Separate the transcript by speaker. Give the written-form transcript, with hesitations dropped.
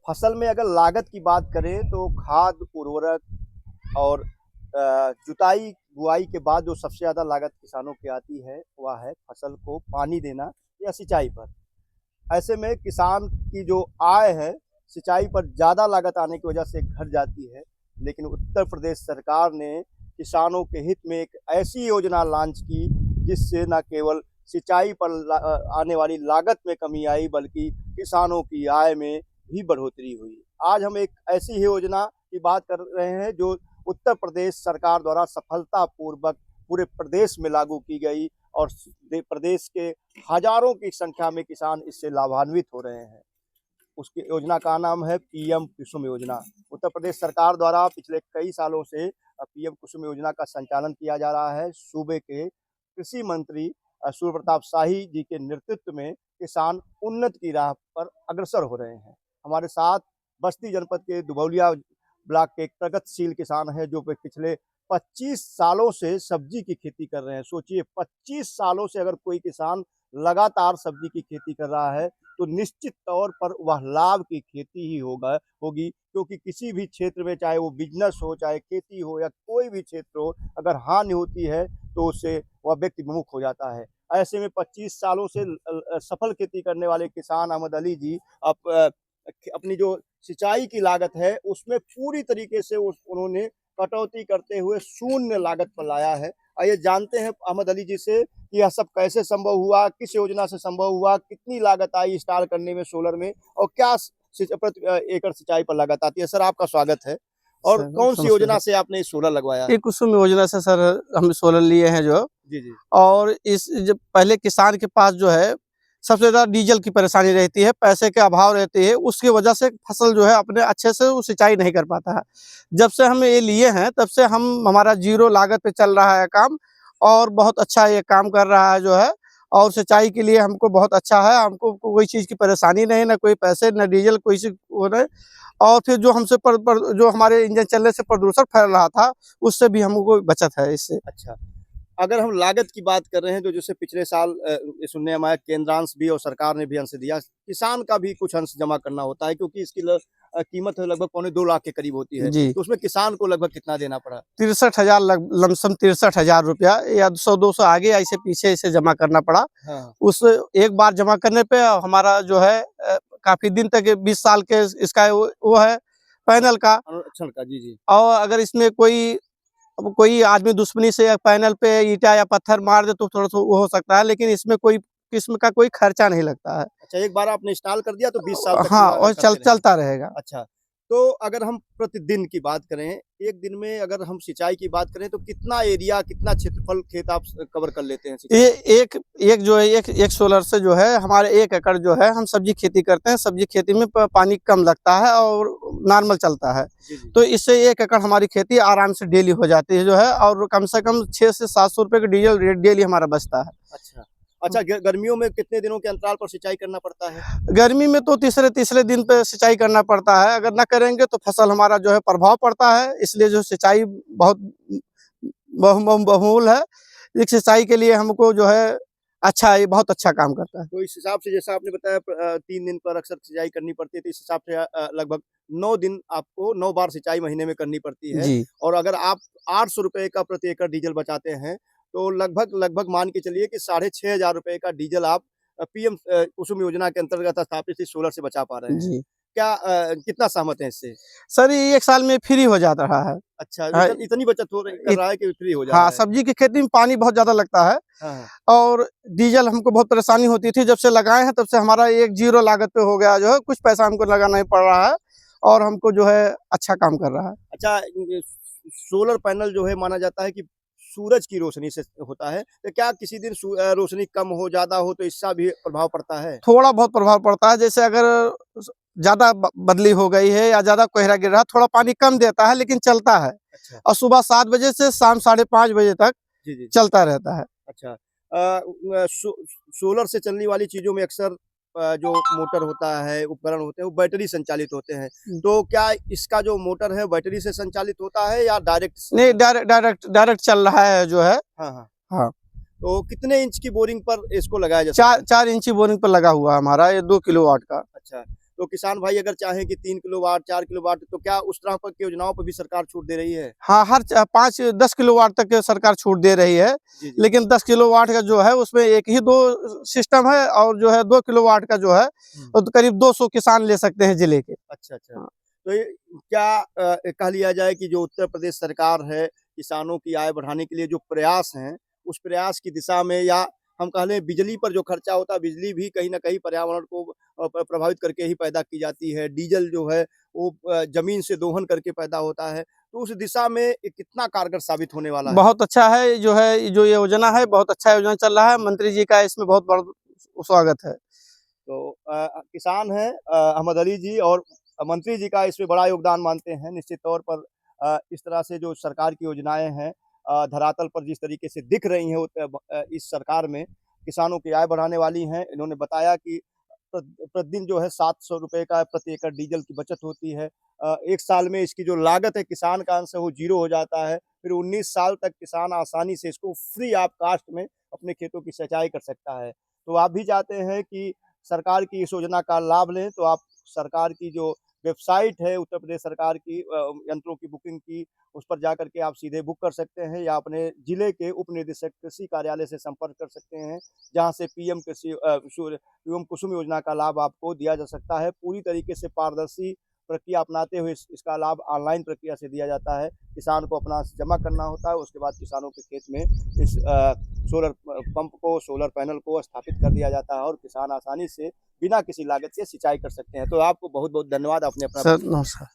Speaker 1: फसल में अगर लागत की बात करें तो खाद, उर्वरक और जुताई, बुआई के बाद जो सबसे ज़्यादा लागत किसानों की आती है, वह है फसल को पानी देना या सिंचाई पर। ऐसे में किसान की जो आय है, सिंचाई पर ज़्यादा लागत आने की वजह से घट जाती है। लेकिन उत्तर प्रदेश सरकार ने किसानों के हित में एक ऐसी योजना लॉन्च की, जिससे न केवल सिंचाई पर आने वाली लागत में कमी आई, बल्कि किसानों की आय में भी बढ़ोतरी हुई। आज हम एक ऐसी ही योजना की बात कर रहे हैं, जो उत्तर प्रदेश सरकार द्वारा सफलतापूर्वक पूरे प्रदेश में लागू की गई और प्रदेश के हजारों की संख्या में किसान इससे लाभान्वित हो रहे हैं। उसकी योजना का नाम है पीएम कुसुम योजना। उत्तर प्रदेश सरकार द्वारा पिछले कई सालों से पीएम कुसुम योजना का संचालन किया जा रहा है। सूबे के कृषि मंत्री सूर्य प्रताप शाही जी के नेतृत्व में किसान उन्नति की राह पर अग्रसर हो रहे हैं। हमारे साथ बस्ती जनपद के दुबौलिया ब्लॉक के एक प्रगतिशील किसान है, जो पिछले 25 सालों से सब्जी की खेती कर रहे हैं। सोचिए, 25 सालों से अगर कोई किसान लगातार सब्जी की खेती कर रहा है, तो निश्चित तौर पर वह लाभ की खेती ही होगी, क्योंकि किसी भी क्षेत्र में, चाहे वो बिजनेस हो, चाहे खेती हो या कोई भी क्षेत्र हो, अगर हानि होती है तो उससे वह व्यक्ति विमुख हो जाता है। ऐसे में 25 सालों से सफल खेती करने वाले किसान अहमद अली जी अपनी जो सिंचाई की लागत है, उसमें पूरी तरीके से उन्होंने कटौती करते हुए शून्य लागत पर लाया है। आइए जानते हैं अहमद अली जी से कि यह सब कैसे संभव हुआ, किस योजना से संभव हुआ, कितनी लागत आई इंस्टॉल करने में सोलर में, और क्या प्रति एकड़ सिंचाई पर लागत आती है। सर, आपका स्वागत है। और कौन सी योजना से आपने सोलर लगवाया?
Speaker 2: ये कुसुम योजना से सर हम सोलर लिए हैं जो।
Speaker 1: जी जी।
Speaker 2: और इस जब पहले किसान के पास जो है सबसे ज़्यादा डीजल की परेशानी रहती है, पैसे के अभाव रहती है, उसकी वजह से फसल जो है अपने अच्छे से वो सिंचाई नहीं कर पाता है। जब से हम ये लिए हैं तब से हमारा जीरो लागत पे चल रहा है काम, और बहुत अच्छा ये काम कर रहा है जो है। और सिंचाई के लिए हमको बहुत अच्छा है, हमको कोई चीज़ की परेशानी नहीं, ना कोई पैसे, ना डीजल, कोई सी वो नहीं। और फिर जो हमसे जो हमारे इंजन चलने से प्रदूषण फैल रहा था, उससे भी हमको बचत है इससे।
Speaker 1: अच्छा, अगर हम लागत की बात कर रहे हैं, तो जैसे पिछले साल सुनने में आया, केंद्रांश भी और सरकार ने भी अंश दिया, किसान का भी कुछ अंश जमा करना होता है, क्योंकि इसकी कीमत लगभग 2.25 लाख के करीब होती है।
Speaker 2: जी।
Speaker 1: तो उसमें किसान को लगभग कितना देना पड़ा?
Speaker 2: 63,000 लमसम 63,000 रुपया, या 100-200 आगे ऐसे पीछे इसे जमा करना पड़ा।
Speaker 1: हाँ।
Speaker 2: उस एक बार जमा करने पे हमारा जो है काफी दिन तक 20 साल के इसका वो है पैनल का।
Speaker 1: अनुरक्षण का। जी जी।
Speaker 2: और अगर इसमें कोई आदमी दुश्मनी से पैनल पे ईंटा या पत्थर मार दे तो थोड़ा सा वो हो सकता है, लेकिन इसमें कोई किस्म का कोई खर्चा नहीं लगता है।
Speaker 1: अच्छा, एक बार आपने इंस्टॉल कर दिया तो 20 साल तक
Speaker 2: हाँ,
Speaker 1: पूरा
Speaker 2: और
Speaker 1: करते
Speaker 2: चलता रहेगा।
Speaker 1: अच्छा, तो अगर हम प्रतिदिन की बात करें, एक दिन में अगर हम सिंचाई की बात करें, तो कितना एरिया, कितना क्षेत्रफल खेत आप कवर कर लेते हैं?
Speaker 2: ये एक जो है एक सोलर से जो है हमारे 1 एकड़ जो है हम सब्जी खेती करते हैं। सब्जी खेती में पानी कम लगता है और नॉर्मल चलता है।
Speaker 1: जी जी।
Speaker 2: तो इससे 1 एकड़ हमारी खेती आराम से डेली हो जाती है जो है, और कम से कम 600 से 700 रुपये का डीजल रेट डेली हमारा बचता है।
Speaker 1: अच्छा अच्छा, गर्मियों में कितने दिनों के अंतराल पर सिंचाई करना पड़ता है?
Speaker 2: गर्मी में तो तीसरे दिन पे सिंचाई करना पड़ता है। अगर ना करेंगे तो फसल हमारा जो है प्रभाव पड़ता है, इसलिए जो सिंचाई बहुत बहुमूल्य है। इस सिंचाई के लिए हमको जो है अच्छा, ये बहुत अच्छा काम करता है।
Speaker 1: तो इस हिसाब से, जैसा आपने बताया 3 दिन पर अक्सर सिंचाई करनी पड़ती है, तो इस हिसाब से लगभग 9 दिन आपको 9 बार सिंचाई महीने में करनी पड़ती है।
Speaker 2: जी।
Speaker 1: और अगर आप 800 रुपये का प्रति एकड़ डीजल बचाते हैं, तो लगभग मान के चलिए कि 6,500 रुपये का डीजल आप पीएम कुसुम योजना के अंतर्गत स्थापित इस सोलर से बचा पा रहे हैं।
Speaker 2: जी।
Speaker 1: क्या कितना सहमत हैं इससे?
Speaker 2: सर, ये 1 साल में फ्री हो जा रहा है।
Speaker 1: अच्छा,
Speaker 2: हाँ,
Speaker 1: इतनी बचत कर रहा है कि फ्री हो जा रहा
Speaker 2: हाँ,
Speaker 1: है।
Speaker 2: सब्जी की खेती में पानी बहुत ज़्यादा लगता है।
Speaker 1: हाँ, हाँ।
Speaker 2: और डीजल हमको बहुत परेशानी होती थी। जब से लगाए हैं तब से हमारा एक जीरो लागत पे हो गया जो है, कुछ पैसा हमको लगाना नहीं पड़ रहा है, और हमको जो है अच्छा काम कर रहा है।
Speaker 1: अच्छा, सोलर पैनल जो है माना जाता है कि सूरज की रोशनी से होता है, तो क्या किसी दिन रोशनी कम हो, ज़्यादा हो, तो इसका भी प्रभाव पड़ता है?
Speaker 2: थोड़ा बहुत प्रभाव पड़ता है, जैसे अगर ज़्यादा बदली हो गई है या ज़्यादा कोहरा गिर रहा है, थोड़ा पानी कम देता है, लेकिन चलता है।
Speaker 1: अच्छा।
Speaker 2: और सुबह 7 बजे से शाम 5:30 बजे तक
Speaker 1: जी जी।
Speaker 2: चलता रहता है।
Speaker 1: अच्छा, सोलर से चलने वाली चीज़ों में अक्सर जो मोटर होता है, उपकरण होते हैं, वो बैटरी संचालित होते हैं। तो क्या इसका जो मोटर है बैटरी से संचालित होता है या डायरेक्ट?
Speaker 2: नहीं, डायरेक्ट चल रहा है जो है।
Speaker 1: हाँ हाँ।
Speaker 2: हाँ।
Speaker 1: तो कितने इंच की बोरिंग पर इसको लगाया जा सकता है?
Speaker 2: 4 इंची बोरिंग पर लगा हुआ है हमारा, ये 2 किलोवाट का।
Speaker 1: अच्छा, तो किसान भाई अगर चाहें कि 3 किलोवाट 4 किलोवाट, तो क्या उस तरह की योजनाओं पर भी सरकार छूट दे रही है?
Speaker 2: हाँ, हर 5-10 किलोवाट तक के सरकार छूट दे रही है,
Speaker 1: जी जी।
Speaker 2: लेकिन 10 किलोवाट का जो है उसमें एक ही 2 सिस्टम है, और जो है 2 किलोवाट का जो है वो तो करीब 200 किसान ले सकते हैं जिले के।
Speaker 1: अच्छा अच्छा।
Speaker 2: हाँ।
Speaker 1: तो ये क्या कह लिया जाए कि जो उत्तर प्रदेश सरकार है, किसानों की आय बढ़ाने के लिए जो प्रयास हैं, उस प्रयास की दिशा में, या हम कह लें बिजली पर जो खर्चा होता है, बिजली भी कहीं न कहीं पर्यावरण को प्रभावित करके ही पैदा की जाती है। डीज़ल जो है वो ज़मीन से दोहन करके पैदा होता है। तो उस दिशा में ये कितना कारगर साबित होने वाला है?
Speaker 2: बहुत अच्छा है, जो है जो ये योजना है बहुत अच्छा योजना चल रहा है, मंत्री जी का इसमें बहुत बड़ा स्वागत है।
Speaker 1: तो किसान हैं अहमद अली जी, और मंत्री जी का इसमें बड़ा योगदान मानते हैं। निश्चित तौर पर इस तरह से जो सरकार की योजनाएँ हैं धरातल पर जिस तरीके से दिख रही हैं इस सरकार में किसानों की आय बढ़ाने वाली हैं। इन्होंने बताया कि प्रतिदिन जो है ₹700 का प्रति एकड़ डीज़ल की बचत होती है। 1 साल में इसकी जो लागत है किसान का अंश है वो ज़ीरो हो जाता है। फिर 19 साल तक किसान आसानी से इसको फ्री ऑफ कॉस्ट में अपने खेतों की सिंचाई कर सकता है। तो आप भी चाहते हैं कि सरकार की इस योजना का लाभ लें, तो आप सरकार की जो वेबसाइट है उत्तर प्रदेश सरकार की यंत्रों की बुकिंग की, उस पर जाकर के आप सीधे बुक कर सकते हैं, या अपने जिले के उप निदेशक कृषि कार्यालय से संपर्क कर सकते हैं, जहाँ से पीएम कुसुम योजना का लाभ आपको दिया जा सकता है। पूरी तरीके से पारदर्शी प्रक्रिया अपनाते हुए इसका लाभ ऑनलाइन प्रक्रिया से दिया जाता है। किसान को अपना जमा करना होता है, उसके बाद किसानों के खेत में इस सोलर पंप को, सोलर पैनल को स्थापित कर दिया जाता है, और किसान आसानी से बिना किसी लागत के सिंचाई कर सकते हैं। तो आपको बहुत-बहुत धन्यवाद, आपने अपना
Speaker 2: सर नमस्कार।